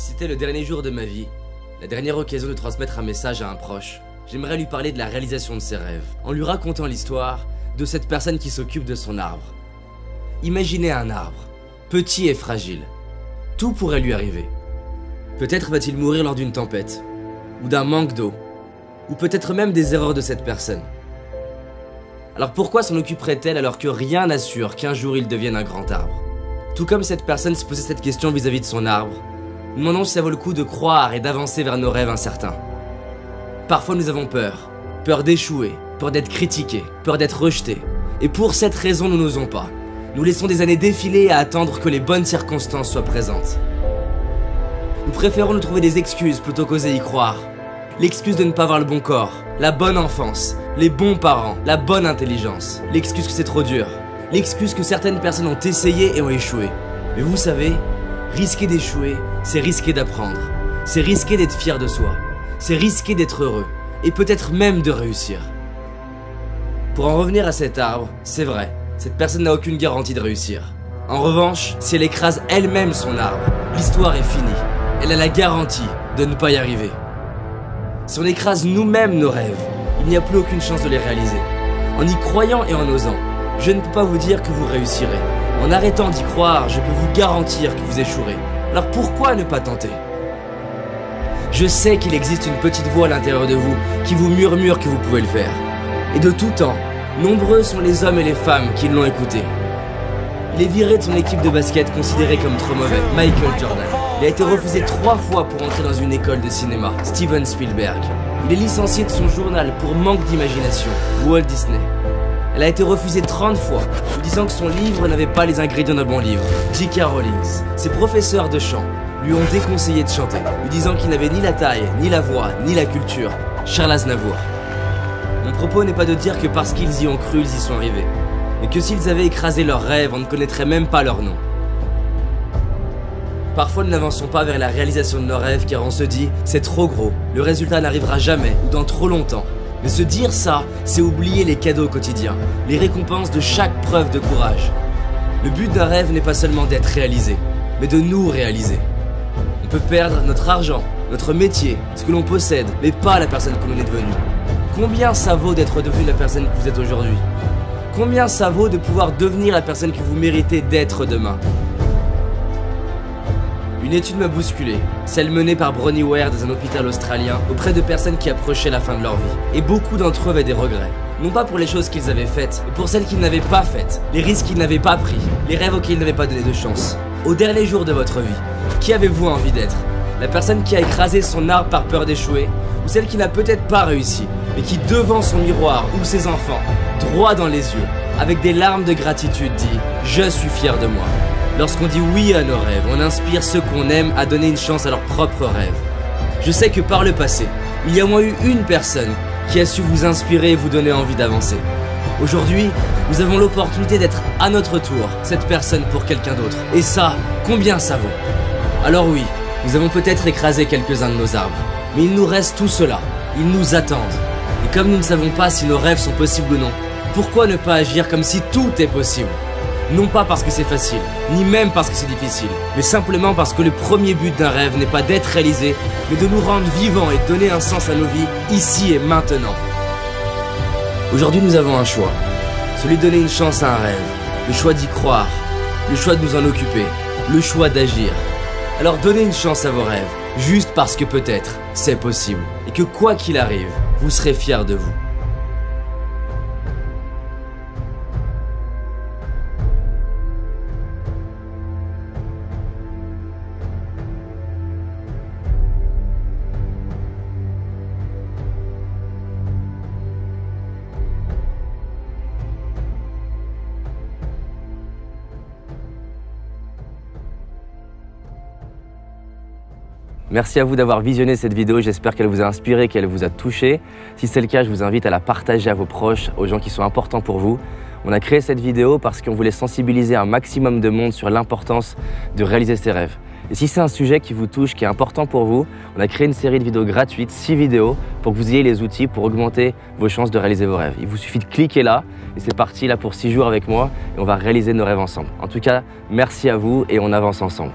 Si c'était le dernier jour de ma vie, la dernière occasion de transmettre un message à un proche, j'aimerais lui parler de la réalisation de ses rêves, en lui racontant l'histoire de cette personne qui s'occupe de son arbre. Imaginez un arbre, petit et fragile. Tout pourrait lui arriver. Peut-être va-t-il mourir lors d'une tempête, ou d'un manque d'eau, ou peut-être même des erreurs de cette personne. Alors pourquoi s'en occuperait-elle alors que rien n'assure qu'un jour il devienne un grand arbre? Tout comme cette personne se posait cette question vis-à-vis de son arbre, nous demandons si ça vaut le coup de croire et d'avancer vers nos rêves incertains. Parfois nous avons peur, peur d'échouer, peur d'être critiqués, peur d'être rejetés. Et pour cette raison nous n'osons pas. Nous laissons des années défiler à attendre que les bonnes circonstances soient présentes. Nous préférons nous trouver des excuses plutôt qu'oser y croire. L'excuse de ne pas avoir le bon corps, la bonne enfance, les bons parents, la bonne intelligence. L'excuse que c'est trop dur. L'excuse que certaines personnes ont essayé et ont échoué. Mais vous savez, risquer d'échouer, c'est risquer d'apprendre. C'est risquer d'être fier de soi. C'est risquer d'être heureux. Et peut-être même de réussir. Pour en revenir à cet arbre, c'est vrai, cette personne n'a aucune garantie de réussir. En revanche, si elle écrase elle-même son arbre, l'histoire est finie. Elle a la garantie de ne pas y arriver. Si on écrase nous-mêmes nos rêves, il n'y a plus aucune chance de les réaliser. En y croyant et en osant, je ne peux pas vous dire que vous réussirez. En arrêtant d'y croire, je peux vous garantir que vous échouerez. Alors pourquoi ne pas tenter? Je sais qu'il existe une petite voix à l'intérieur de vous qui vous murmure que vous pouvez le faire. Et de tout temps, nombreux sont les hommes et les femmes qui l'ont écouté. Il est viré de son équipe de basket considéré comme trop mauvais, Michael Jordan. Il a été refusé 3 fois pour entrer dans une école de cinéma, Steven Spielberg. Il est licencié de son journal pour manque d'imagination, Walt Disney. Elle a été refusée 30 fois, lui disant que son livre n'avait pas les ingrédients d'un bon livre, J.K. Rowling. Ses professeurs de chant lui ont déconseillé de chanter, lui disant qu'il n'avait ni la taille, ni la voix, ni la culture, Charles Aznavour. Mon propos n'est pas de dire que parce qu'ils y ont cru, ils y sont arrivés, mais que s'ils avaient écrasé leurs rêves, on ne connaîtrait même pas leur nom. Parfois nous n'avançons pas vers la réalisation de nos rêves car on se dit « c'est trop gros, le résultat n'arrivera jamais ou dans trop longtemps ». Mais se dire ça, c'est oublier les cadeaux quotidiens, les récompenses de chaque preuve de courage. Le but d'un rêve n'est pas seulement d'être réalisé, mais de nous réaliser. On peut perdre notre argent, notre métier, ce que l'on possède, mais pas la personne que l'on est devenu. Combien ça vaut d'être devenu la personne que vous êtes aujourd'hui? Combien ça vaut de pouvoir devenir la personne que vous méritez d'être demain? Une étude m'a bousculé, celle menée par Bronnie Ware dans un hôpital australien auprès de personnes qui approchaient la fin de leur vie. Et beaucoup d'entre eux avaient des regrets. Non pas pour les choses qu'ils avaient faites, mais pour celles qu'ils n'avaient pas faites, les risques qu'ils n'avaient pas pris, les rêves auxquels ils n'avaient pas donné de chance. Au dernier jour de votre vie, qui avez-vous envie d'être? La personne qui a écrasé son arbre par peur d'échouer, ou celle qui n'a peut-être pas réussi, mais qui devant son miroir ou ses enfants, droit dans les yeux, avec des larmes de gratitude dit « Je suis fier de moi ». Lorsqu'on dit oui à nos rêves, on inspire ceux qu'on aime à donner une chance à leurs propres rêves. Je sais que par le passé, il y a au moins eu une personne qui a su vous inspirer et vous donner envie d'avancer. Aujourd'hui, nous avons l'opportunité d'être à notre tour cette personne pour quelqu'un d'autre. Et ça, combien ça vaut? Alors oui, nous avons peut-être écrasé quelques-uns de nos arbres, mais il nous reste tout cela. Ils nous attendent. Et comme nous ne savons pas si nos rêves sont possibles ou non, pourquoi ne pas agir comme si tout est possible? Non pas parce que c'est facile, ni même parce que c'est difficile, mais simplement parce que le premier but d'un rêve n'est pas d'être réalisé, mais de nous rendre vivants et de donner un sens à nos vies, ici et maintenant. Aujourd'hui nous avons un choix, celui de donner une chance à un rêve, le choix d'y croire, le choix de nous en occuper, le choix d'agir. Alors donnez une chance à vos rêves, juste parce que peut-être c'est possible, et que quoi qu'il arrive, vous serez fiers de vous. Merci à vous d'avoir visionné cette vidéo, j'espère qu'elle vous a inspiré, qu'elle vous a touché. Si c'est le cas, je vous invite à la partager à vos proches, aux gens qui sont importants pour vous. On a créé cette vidéo parce qu'on voulait sensibiliser un maximum de monde sur l'importance de réaliser ses rêves. Et si c'est un sujet qui vous touche, qui est important pour vous, on a créé une série de vidéos gratuites, 6 vidéos, pour que vous ayez les outils pour augmenter vos chances de réaliser vos rêves. Il vous suffit de cliquer là, et c'est parti là pour 6 jours avec moi, et on va réaliser nos rêves ensemble. En tout cas, merci à vous et on avance ensemble.